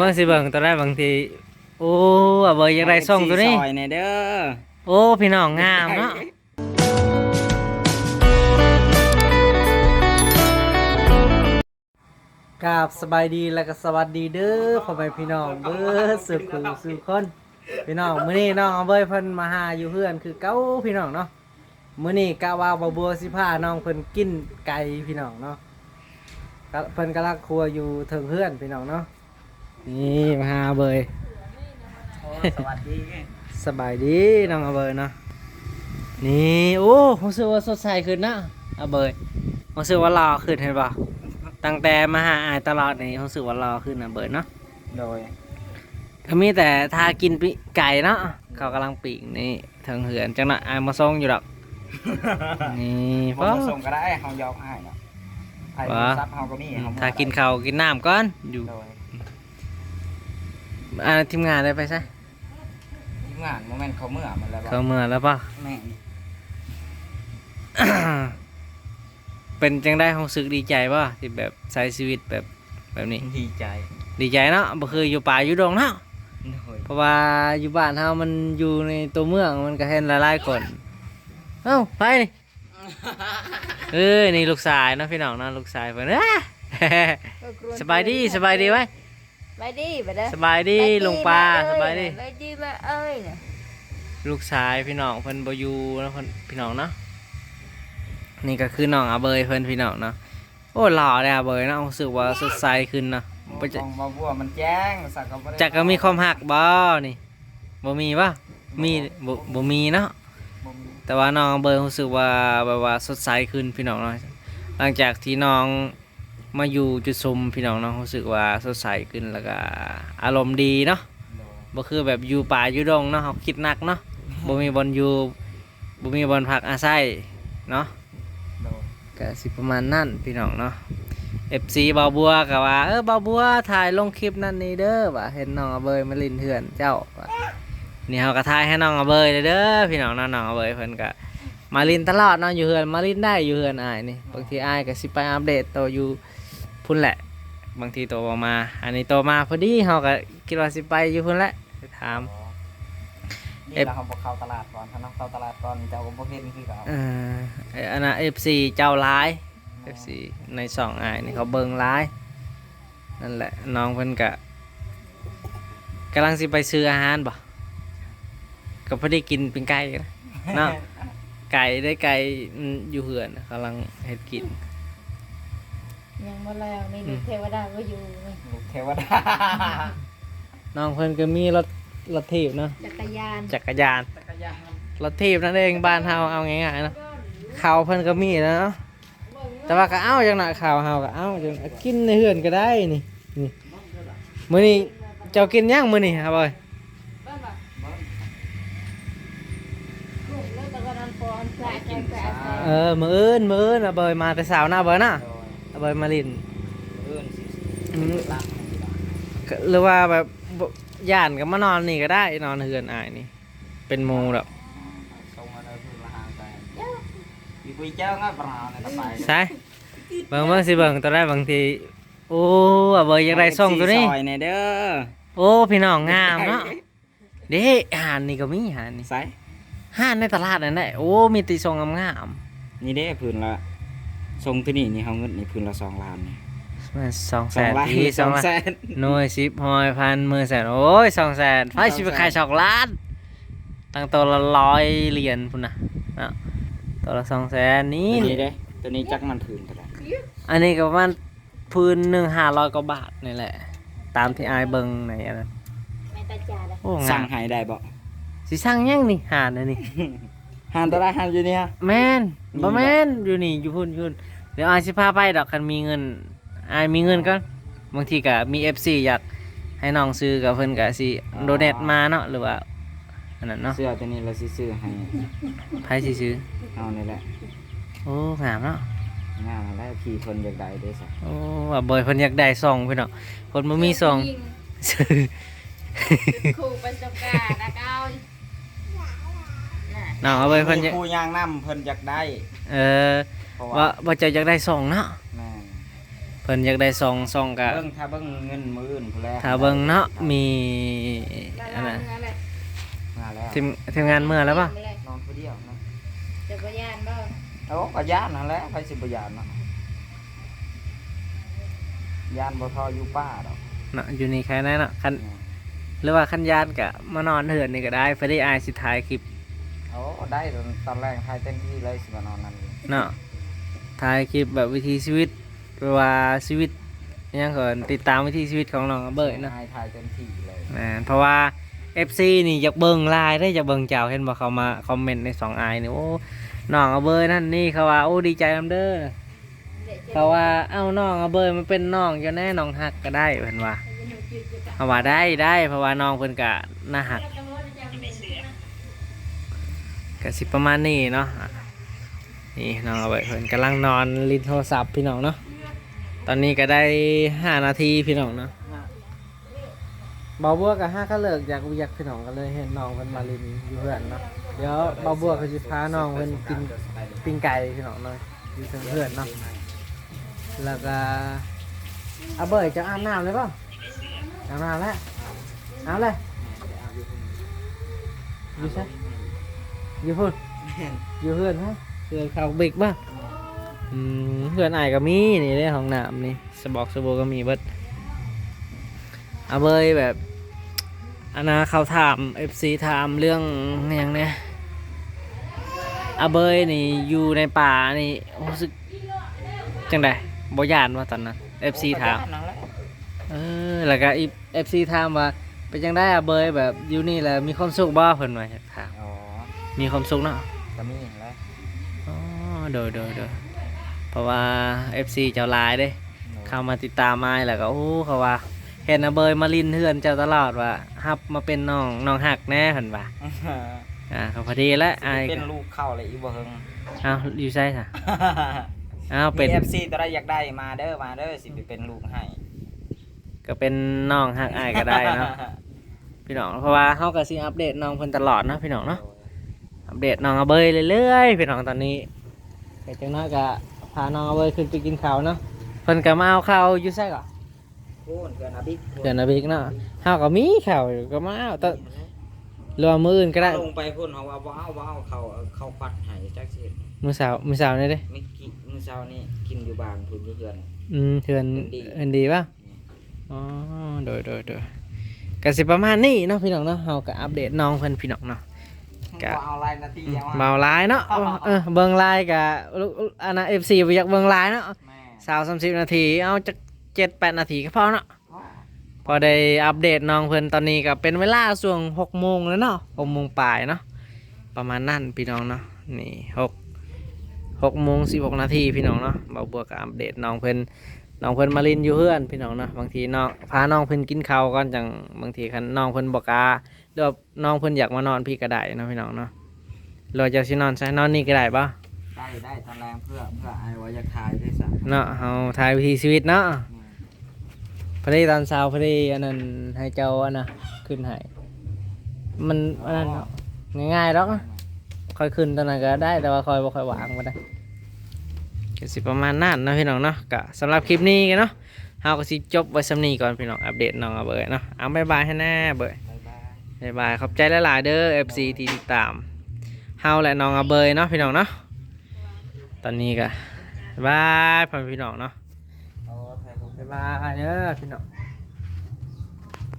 เมื่อสิเบิ่งตอนแรกบางทีโอ้อะเบยยังได้ส่งตัวนี้ ซอยในเด้อ โอ้พี่น้องงามเนาะกราบสบายดีแล้วก็สวัสดีเด้อพ่อแม่พี่น้องเด้อสืบสู่สู่คนพี่น้องมื้อนี้น้องเอาเบยเพิ่นมาหาอยู่เพื่อนคือเก้าพี่น้องเนาะมื้อนี้กะว่าบ่บัวสิพาน้องเพิ่นกินไก่พี่น้องเนาะเพิ่นกำลังครัวอยู่เทิงเพื่อนพี่น้องเนาะนี่มาหาเบย สวัสดี สบายดีน้องอาเบยเนาะนี่โอ้รู้สึกว่าสดใสขึ้นนะอาเบยรู้สึกว่าหล่อขึ้นเห็นป่ะตั้งแต่มาหาอายตลอดนี่รู้สึกว่าหล่อขึ้นอาเบยเนาะ โดย ก็มีแต่ทากินไก่เนาะเขากำลังปีกนี่เถิงเหือนจังนะอายมาส่งอยู่ดอกนี่ ผมมาส่งก็ได้เฮายอมอ้ายเนาะไอ้ซับเฮาก็มีเฮา ทากินข้าวกินน้ำก่อนอยู่ โดย ทีมงานได้ไปใช่ ทีมงานโมเมนต์เขาเมื่อมันแล้ว เขาเมื่อแล้วป่ะ แม่ เป็นจังได้รู้สึกดีใจป่ะที่แบบใช้ชีวิตแบบนี้ ดีใจ ดีใจเนาะบ่คืออยู่ป่าอยู่ดงเนาะ โดย เพราะว่าอยู่บ้านเฮามันอยู่ในตัวเมืองมันก็เห็นหลายๆคนเอ้าไปนี่นี่ลูกชายเนาะพี่น้องเนาะลูกชายเพิ่นสบายดีสบายดีไว้ ไปดิไปเด้อ สบายดีลุงป้าสบายดี ไปดิมาเอ้ยน่ะ ลูกชายพี่น้องเพิ่นบ่อยู่เนาะเพิ่นพี่น้องเนาะนี่ก็คือน้องอาเบยเพิ่นพี่น้องเนาะโอ้หล่อเลยอาเบยเนาะรู้สึกว่าสดใสขึ้นเนาะ บ่จะมาบัวมันแจ้งสักก็บ่ได้ จักก็มีความหักบ่นี่บ่มีป่ะมีบ่มีเนาะ บ่มี แต่ว่าน้องเบิร์รู้สึกว่าแบบว่าสดใสขึ้นพี่น้องเนาะหลังจากที่น้องมาอยู่จุดซุมพี่น้องเนาะรู้สึกว่าสดใสขึ้นแล้วก็อารมณ์ดีเนาะ โดย บ่คือแบบอยู่ป่าอยู่ดงเนาะเขาคิดหนักเนาะบ่มีบอลอยู่บ่มีบอลพักอาศัยเนาะ โดย ก็สิประมาณนั้นพี่น้องเนาะ FC บ่าวบัวก็ว่าบ่าวบัวถ่ายลงคลิปนั่นนี่เด้อว่าเห็นน้องอาเบยมาลินเถื่อนเจ้าว่านี่เฮาก็ถ่ายให้น้องอาเบยเด้อพี่น้องเนาะน้องอาเบยเพิ่นก็ มาลินตลอดเนาะอยู่เฮือนมาลินได้อยู่เฮือนอายนี่บางทีอายก็สิไปอัปเดตตัวอยู่พุ่นแหละบางทีตัวบ่มาอันนี้ตัวมาพอดีเฮาก็คิดว่าสิไปอยู่พุ่นแหละไปถาม นี่เราบ่เข้าตลาดก่อนถ้าน้องเข้าตลาดก่อนเจ้าก็บ่เห็นคือเก่า อันน่ะ FC เจ้าร้าย FC ในช่องอายนี่เขาเบิ่งร้ายนั่นแหละน้องเพิ่นก็กำลังสิไปซื้ออาหารบ่ก็พอดีกินเป็นไก่นะเนาะ ไก่ได้ไก่อยู่เหือนกำลังเฮ็ดกิน ยังมาแล้วนี่ลูกเทวดาก็อยู่นี่ ลูกเทวดา น้องเพิ่นก็มีรถถีบเนาะ จักรยาน จักรยาน จักรยาน รถถีบนั่นเองบ้านเฮาเอาง่ายๆเนาะข้าวเพิ่นก็มีแล้วเนาะแต่ว่าก็เอาจังหน่ะข้าวเฮาก็เอาจังกินในเหือนก็ได้นี่มื้อนี้เจ้ากินยังมื้อนี้ครับเอ้ย บ้านบ่ลูกเลิกตะกอนปอนแปะแปะ มื้ออื่นอะเบยมาแต่เช้าหน้าเบยน่ะ โดย อะเบยมาลิน เอิ้นสิ อืม รัก หรือว่าแบบย่านก็มานอนนี่ก็ได้นอนเฮือนอ้ายนี่เป็นหมู่ดอก ส่งมาได้คือละหางใจอีกุยเจ้าง่ายปราในตะไป ใช่เบิ่งสิเบิ่งตอนแรกบางทีโอ้อะเบยยังได้ส่งตัวนี้ ซอยในเด้อ โอ้พี่น้องงามเนาะเด้ห่านนี่ก็มีห่านนี่ ใส่ ห่านในตลาดนั่นแหละโอ้มีตีทรงงาม นี่เด้พื้นละทรงที่นี่เฮาเงินนี่พื้นละ2 ล้านนี่ ๆมัน200,000 2 ล้าน ที2 2 ล้าน แสน หน่วย10หอยพันหมื่นแสนโอ้ย200,000ไฟสิไปขาย2 ล้านตั้งตัวละ100 เหรียญพุ่นน่ะเนาะตัวละ200,000นี่ ตัวนี้เด้ตัวนี้จักมันพื้นเท่าไหร่ อันนี้ก็ประมาณพื้นหนึ่ง500 กว่าบาทนี่แหละตามที่อายเบิ่งในอันนั้น แม่ตาจ่าเลย โอ้ สั่ งาง ม ให้ได้บ่ สิสั่งยังนี่ห่านอันนี้ หานตัวได้หานอยู่เนี่ย แม่น มี บ่ บ่ แม่นอยู่นี่อยู่พุ่นเดี๋ยวอายสิพาไปดอกคันมีเงินอายมีเงินก่อนบางทีก็มี FC อยากให้น้องซื้อกับเพิ่นก็สิโดเนทมาเนาะหรือว่าอันนั้นเนาะ เสื้อตัวนี้เราสิซื้อให้ ไผสิซื้อ เอานี่แหละ โอ้งามเนาะ งามมาแล้วพี่คนอยากได้เด้ซะ โอ้ว่าบ่อยเพิ่นอยากได้ซองพี่น้องเพิ่นบ่มีซองซื้อ ครูประสบการณ์นะเก้าน่ะ น้องเอาไปเพิ่นอยาก ผู้ย่างน้ำเพิ่นอยากได้ เออ เพราะ ว่า ว่า บ่เจะอยากได้ซองเนาะ แม่น เพิ่นอยากได้ซองกะ เบิ่งถ้าเบิ่งเงินมื้ออื่นพุ่นแหละ ถ้าเบิ่งเนาะมี ได้ อันน่ะ เงินเลย มาแล้ว ทีมงานเมื่อแล้วป่ะ นอนผู้เดียวนะ จะพยานบ่ โอ้ก็ย่านนั่นแหละไปสิบ่ย่านเนาะย่านบ่ทออยู่ป่าดอก เนาะอยู่นี่แค่นั้นเนาะคันหรือว่าคันยานกะมานอนเถื่อนนี่ก็ได้พอดีอายสิถ่ายคลิป โอ้ได้ตอนแรกถ่ายเต็มที่เลยสิมานอนนั่น เนาะถ่ายคลิปแบบวิถีชีวิตหรือว่าชีวิตอิหยังก่อนติดตามวิถีชีวิตของน้องอาเบิดเนาะ ถ่ายเต็มที่เลย เพราะว่า FC นี่อยากเบิ่งไลน์ได้อยากเบิ่งเจ้าเห็นบ่เขามาคอมเมนต์ใน2อายนี่โอ้น้องอาเบิดนั่นนี่เขาว่าโอ้ดีใจนำเด้อเขาว่าเอ้าน้องอาเบิดมันเป็นน้องเจ้าแน่น้องฮักก็ได้เพิ่นว่าเขาว่าได้เพราะว่าน้องเพิ่นก็น่าฮักก็สิประมาณนี้เนาะนี่น้องอาเบิดเพิ่นกำลังนอนลิ้นโทรศัพท์พี่น้องเนาะตอนนี้ก็ได้5นาทีพี่น้องเนาะเบาบัวกับ5ก็เลิกอยากอยากพี่น้องกันเลยเห็นน้องเพิ่นมาลินอยู่เพื่อนเนาะเดี๋ยวเบาบัวก็สิพาน้องเพิ่นกินปิ้งไก่พี่น้องเนาะอยู่เพื่อนเนาะแล้วก็เอาเบิดจะอาบน้ำเลยป่ะอาบน้ำแล้วเอาเลยอยู่ใช่อยู่พุ่นอยู่เพื่อนฮะเพื่อนเขาบิ๊กป่ะเพื่อนอายก็มีนี่ได้ห้องน้ำนี่สบอกสบู่ก็มีเบิดเอาเบยแบบอันนะเขาถาม FC ถามเรื่องอย่างเนี้ยอาเบยนี่อยู่ในป่านี่รู้สึกจังไดบ่ย่านว่าตอนนั้น FC ถามแล้วก็อี FC ถามว่าเป็นจังไดอาเบยแบบอยู่นี่แหละมีความสุขบ่เพิ่นว่าถาม อ๋อ มีความสุขเนาะ ก็มีแล้ว อ๋อโดยเพราะว่า FC เจ้าหลายเด้เข้ามาติดตามมาแล้วก็โอ้เขาว่าเห็นอาเบยมาลินเฮือนเจ้าตลอดว่าฮับมาเป็นน้องหักแน่เพิ่นว่าเขาพอดีแล้วอาย เป็นลูกเข้าเลยอีบ่เฮิง อ้าวอยู่ไสซะอ้าว เป็ เป็น น FC ตัวใดอยากได้มาเด้อสิไปเป็นลูกให้ ก็เป็นน้องหักอายก็ได้เนาะ พี่น้องเพราะว่าเฮาก็สิอัปเดตน้องเพิ่นตลอดเนาะพี่น้องเนาะอัปเดตน้องอาเบยเรื่อยๆพี่น้องตอนนี้แต่จังน้อยก็พาน้องอาเบยขึ้นไปกินข้าวเนาะเพิ่นก็มาเอาข้าวอยู่ไสก็ โอ้นเกินอาบิ๊ก เดี๋ยวนะบิ๊กเนาะเฮาก็มีข้าวอยู่ก็มาเอาแต่รอมื้ออื่นก็ได้ ลงไปพุ่นเขาว่าบ่เอาเขาปัดให้จักสิ มื้อเช้านี่เด้ ไม่กินมื้อเช้านี่กินอยู่บ้านพุ่นอยู่เฮือน เทือนดีป่ะอ๋อโดยก็สิประมาณนี้เนาะพี่น้องเนาะเฮาก็อัปเดตน้องเพิ่นพี่น้องเนาะ ก็เอาลายนาทีเอา เบาหลายเนาะเบิ่งไลน์ก็อันน่ะ FC บ่อยากเบิ่งไลน์เนาะ แม่ 20-30 นาทีเอาจัก 7-8 นาทีก็พอเนาะพอได้อัปเดตน้องเพิ่นตอนนี้ก็เป็นเวลาช่วง6 โมงแล้วเนาะ6 โมงปลายเนาะประมาณนั้นพี่น้องเนาะนี่6 โมง 16 นาทีพี่น้องเนาะเบาบัวก็อัปเดตน้องเพิ่นมาลินอยู่เฮือนพี่น้องเนาะบางทีน้องพาน้องเพิ่นกินข้าวก่อนจังบางทีคันน้องเพิ่นบ่กล้าหรือว่าน้องเพิ่นอยากมานอนพี่ก็ได้เนาะพี่น้องเนาะเราจะสินอนใช้นอนนี่ก็ได้ป่ะ ได้ตอนแรงเพื่อไอ้ว่าอยากถ่ายด้วยซ้ เนาะเฮาถ่ายวิถีชีวิตเนาะ ำ พอดีตอนเช้าพอดีอันนั้นให้เจ้าอันน่ะขึ้นให้มันอันนั้นเนาะง่ายๆหรอกนะค่อยขึ้นตอนนั้นก็ได้แต่ว่าค่อยบ่ค่อยวางมาได้ก็สิประมาณนั้นเนาะพี่น้องเนาะก็สำหรับคลิปนี้กันเนาะเฮาก็สิจบไว้สำนี้ก่อนพี่น้องอัปเดตน้องอาเบยเนาะเอาบ๊ายบายให้แน่เบย บ๊ายบาย บ๊ายบายขอบใจหลายๆเด้อ FC ที่ติดตามเฮาและน้องอาเบยเนาะพี่น้องเนาะตอนนี้ก็บ๊ายบายพ่อแม่พี่น้องเนาะ โอ้ถ่ายรูป บ๊ายบายเด้อพี่น้อง